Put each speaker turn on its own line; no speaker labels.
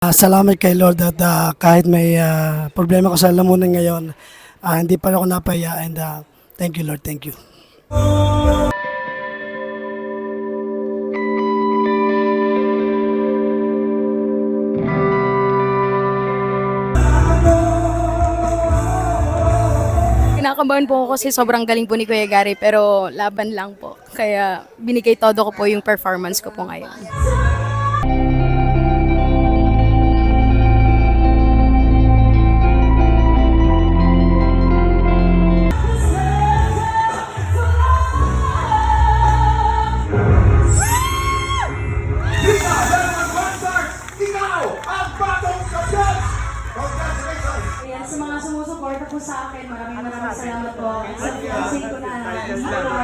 Salamat kay Lord at kahit may problema ko sa lamunan ngayon, hindi pa rin ako napaya and thank you Lord, thank you.
Kinakabahan po ako kasi sobrang galing po ni Kuya Gary pero laban lang po. Kaya binigay todo ko po yung performance ko po ngayon.
Ayan, sa mga sumusuporta po sa akin, maraming salamat po. Sa fiancé ko na, hindi ko na